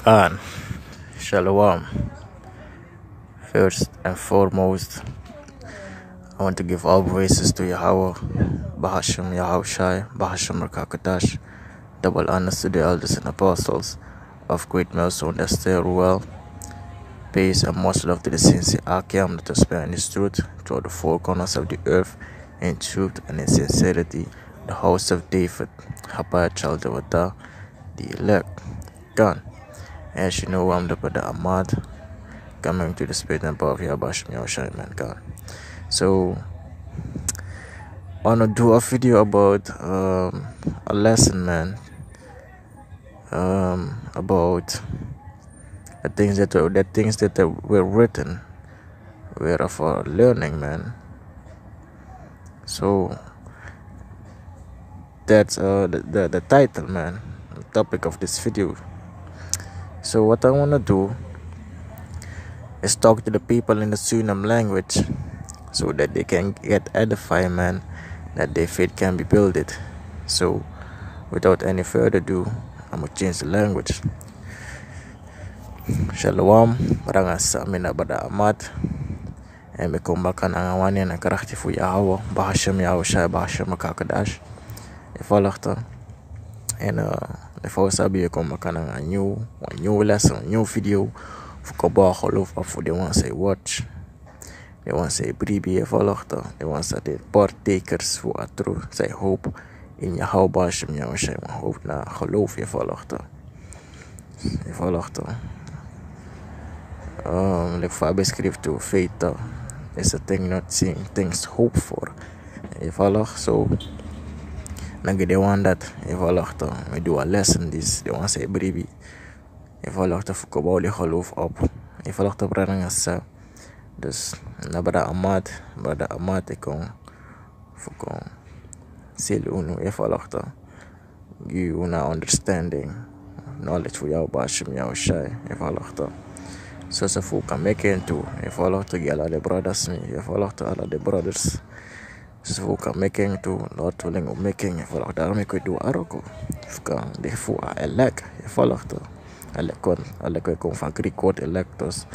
Khan, Shalom. First and foremost, I want to give all praises to Yahweh, Bahasham Yahushai, Bahasham Rakakadash, double honors to the elders and apostles of great milestone that still well. Peace and much love to the sincere Akim that spare in his truth throughout the four corners of the earth, in truth and in sincerity, the house of David, Haba child of Ada, the elect, Khan. As you know, I'm the brother Ahmad, coming to the spirit and power of Yahbashim Yahushai, man, God. So, I want to do a video about a lesson, man, about the things that were written were for learning, man. So that's the title, man, the topic of this video. So what I want to do is talk to the people in the Suriname language so that they can get edified, man, that their faith can be built. So without any further ado, I'm gonna change the language. Shalom, marangas sa amin na bada amat. En me kumbakan ang awanin ang karakti fu Yahweh, Bahasham Yahushai, Bahasham Makakadash. E volgde. En de sabi je kumbakan ang new lesson, new video. Fu kabal geloof of for they want say watch. They want say bribi e volgde. They want say the partakers fu atru say hope in Yahweh, Bahasham Yahushai, maar hoop na geloof je volgde. E volgde. Like Fabi schreef to faith is a thing not seeing things hope for. Je volgt so. Dan they want that. Je volgt we do a lesson this. They want say bribi. Je volgt voor kabouw die geloof op. Je volgt brandingen. Dus na bada amat ik kon voor sil uno. Je volgt give una understanding knowledge voor jou Bahasham Yahushai. Je volgt so se fuka making too. Je volgt alla de brothers me. Je volgt alla de brothers. Se fuka making too. Lord willing of making. Je volgt daarom ik doe aroko. Fuka de fuka elect. Je volgt alle kon van Greek word electos.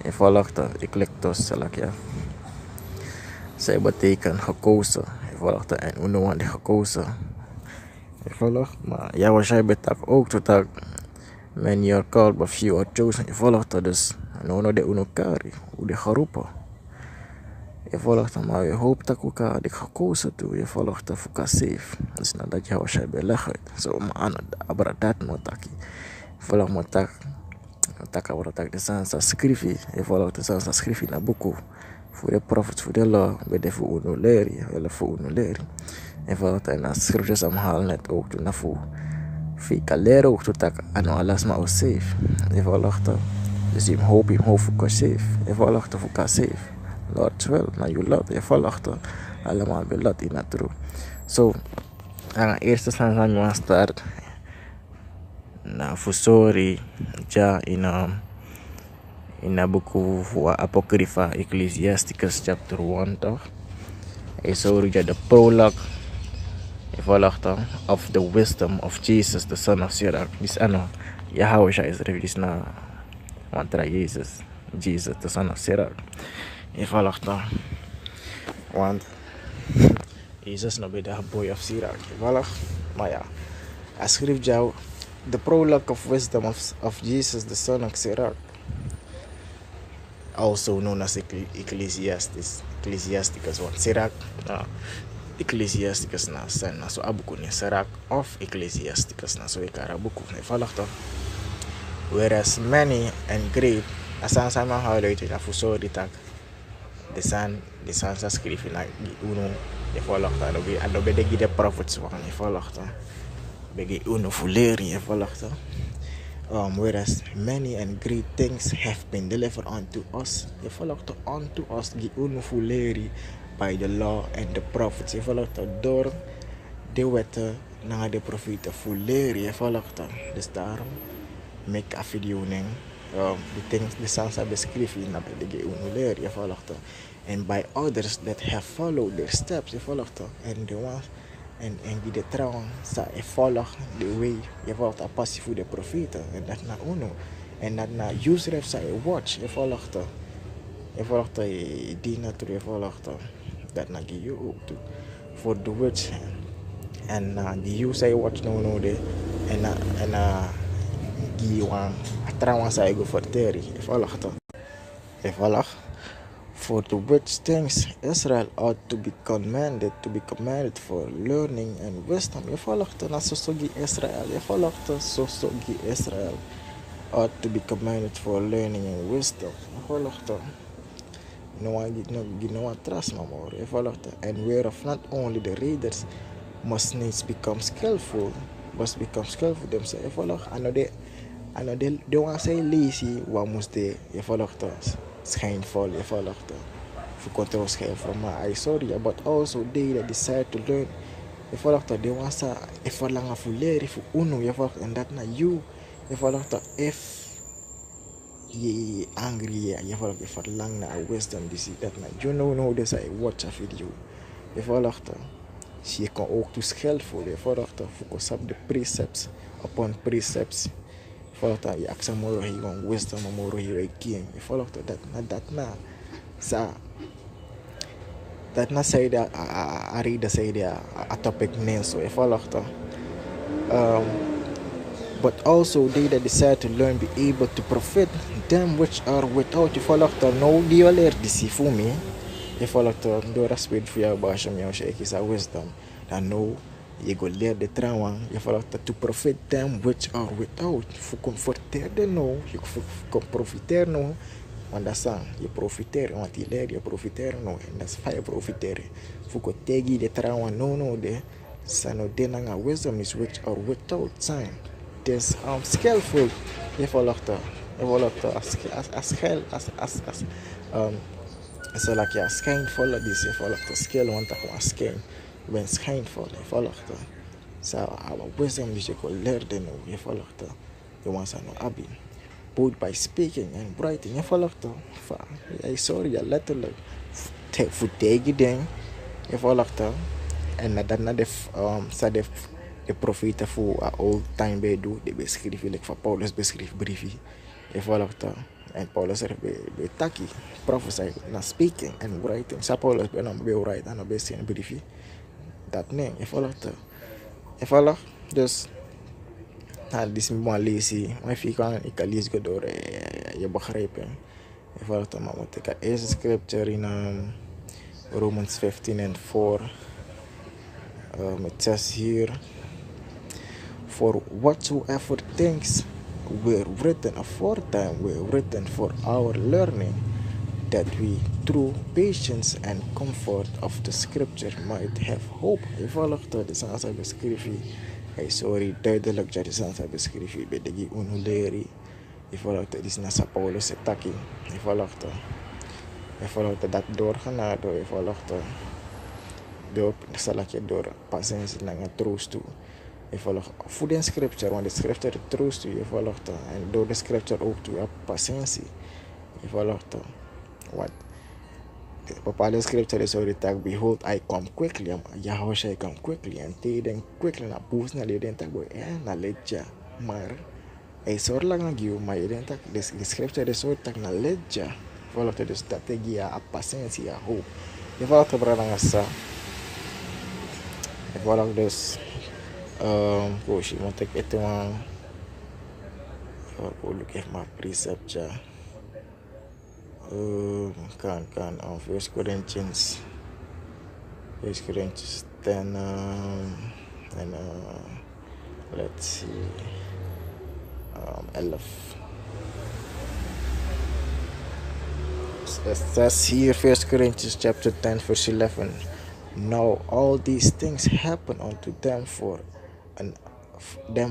Je volgt eclectos zelak ja. Zij betekent gekozen. Je volgt en uno want gekozen. Je volgt maar ja was jij betak ook tot men you're called but few are chosen. Je volgt dus no de uno kari hoe de geroepen. Je volgt maar je hoopt dat elkaar de gekozen toe. Je volgt voor elkaar safe. Dus nadat je was jij belegd. Zo maar aan abra dat notaki. Je volgt maar tak abra tak de sansa schrifi. Je volgt de sansa schrifi na boek. Voor de prophets voor de law. Bij de voor uno leri. Wel voor uno leri. Je volgt en als schriftjes amhaal net ook toen na voor. Fica leren ook tot ano alas ma safe. Je volgt dus je hoop voor elkaar safe. Je volgt voor elkaar safe. Lord wel, na je lot. Je volgt allemaal belot in het true. So, aan de eerste stand we start na fusori ja in een boek voor Apocrypha Ecclesiasticus chapter 1 toch. Je sorry ja de prologue. Je volgt of the wisdom of Jesus the son of Sirach. This ano Yahweh is revealed na wantra Jesus the son of Sirach. Je volgt want Jesus no be the boy of Sirach. Je volgt maar ja. Hij schreef jou the prologue of wisdom of Jesus the son of Sirach, also known as Ecclesiasticus. Want Sirach Ecclesiasticus na sen na so abuku ni Sirach of Ecclesiasticus na so ikara buku ne volgt. Whereas many and great asan sama highlighted na fuso ditak the san schreef na uno je volgt ado be de gide prophets wan je volgt bege uno fuleri je volgt. Whereas many and great things have been delivered unto us. Je volgt unto us gi uno fuleri by the law and the prophets. Je volgt door de wetten naar de profeten fuleri. Je volgt dus daarom make a video ning the things the sons are beschreven na de ge uno leri. Je volgt and by others that have followed their steps. Je volgt and the ones en die de trouwen sa e volg de way je volgt a passie voor de profeten en dat na uno en dat na user sa e watch je volgt die natuur je volgt dat na gi you ook toe voor de witch en die you say watch no de en gi wan a trouwen sa e go verteri je volgt for the which things Israel ought to be commanded for learning and wisdom. Je volgt na sosogi Israel. Je volgt sosogi Israel ought to be commanded for learning and wisdom. Je volgt no trust more. Je volgt and whereof not only the readers must needs become skillful themselves. Je volgt and they want say lazy wat moest de je volgt schijnvol je volgt voor controle schijnvol maar I sorry but also they that decide to learn je volgt they want sa e verlangen voor leren voor uno je volgt en dat na you je volgt if je angry je volgt je verlangen naar wisdom die dat na you know this I watch a video je volgt je kan ook toe schijnvol je volgt focus op de precepts upon precepts volgt je actie moro hier on wisdom moro hier again je volgt dat na sa dat na say that I read the say there a topic name so je volgt but also they that decide to learn be able to profit them which are without je volgt no die wel leer die voor me je volgt door respect voor jou baasje mij als je is a wisdom dan no je go leer de trouwen je volgt to profit them which are without voor comforter de no je kan profiteren no want dat sang je profiteren want je leer je profiteren no en dat is fijn profiteren voor ko tegi de trouwen no de sano de nanga wisdom is which are without time this skillful je volgt so like ja schijnvol dus je volgt skill want dat gewoon schijn ben schijnvol je volgt so our wisdom is je kan leren no je volgt je want no abi both by speaking and writing je volgt sorry ja letterlijk voor tegen ding je volgt en dat na de sa de profeten voor old time bij doen de beschrijven like van Paulus beschrijft brieven je volgt en Paulus er bij taki prophesy na speaking and writing sa Paulus bij nam bij write en bij zijn briefje dat nee je volgt dus dis mo lazy maar ik kan lezen door je begrijpen je volgt maar moet ik eerste scripture in Romans 15 and 4 it says here for whatsoever things were written aforetime were written for our learning that we through patience and comfort of the scripture might have hope je volgt de sansa beschrijven sorry duidelijk dat de sansa beschrijven bij de unuleri je volgt dit is na Paulus taki je volgt dat doorgaan door je volgt door salakje door patiëntie naar troost toe je volgt voor de scripture want de scripture troost toe je volgt en door de scripture ook toe op patiëntie je volgt wat bepaalde scripture is already tag behold I come quickly Yahushua come quickly and they then quickly na boost na leden tag boy na leja maar soort lang agiu maar je denkt de scripture is soort tag na leja volgt de strategie a patiëntie a hoop je volgt brandangasa je volgt dus je moet ik het man look at my precept ja kan 1 Corinthians 10 and let's see 11 it says here 1 Corinthians chapter 10 verse 11 now all these things happen unto them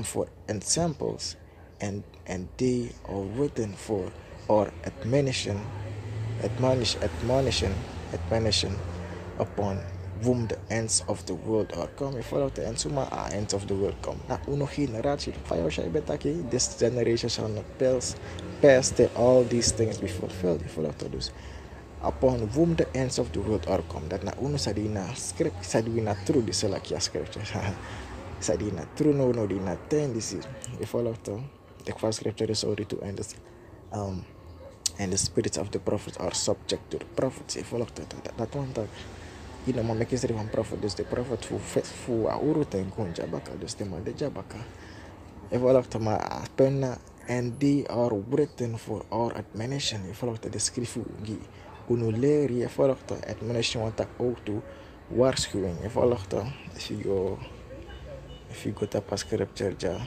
for examples and they are written for our admonition upon whom the ends of the world are come. Follow the ends of the world come. Na uno generatie, this generation shall not pass till all these things be fulfilled. Follow dus upon whom the ends of the world are come. Dat na uno sadina script sadina true di selakia scripture. Sadina true no di na ten this is if all of the first scripture is already to end this and the spirits of the prophets are subject to the prophets. If all of that one that ina ma make history van prophet, dus de prophet fu a uru ten kon jabaka, dus de man de jabaka. If all of ma penna and they are written for our admonition. If all of the scrifu gi uno leri, if all of admonition want ook to waarschuwing. If all of if you go to a scripture ja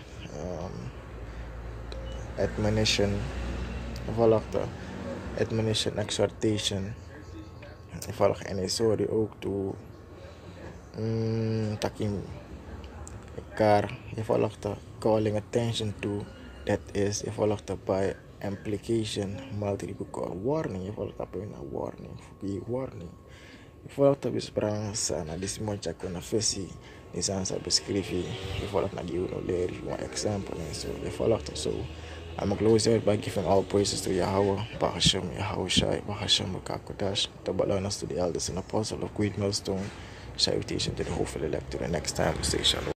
admonition, if all of admonition, exhortation. If all of any sorry ook to taking car, if all of calling attention to, that is if all of by implication multiple warning, if all of a warning, warning. If all of bespranga na this much na fesi this answer beschrijven, if all of na give one example and so if all of so I'm close out by giving all praises to Yahweh, Bahashem, Yahweh Shai, Bahashem, Kakodash, to balance to the elders and apostles of Great Millstone, salutation to the whole elect to the next time, say shalom.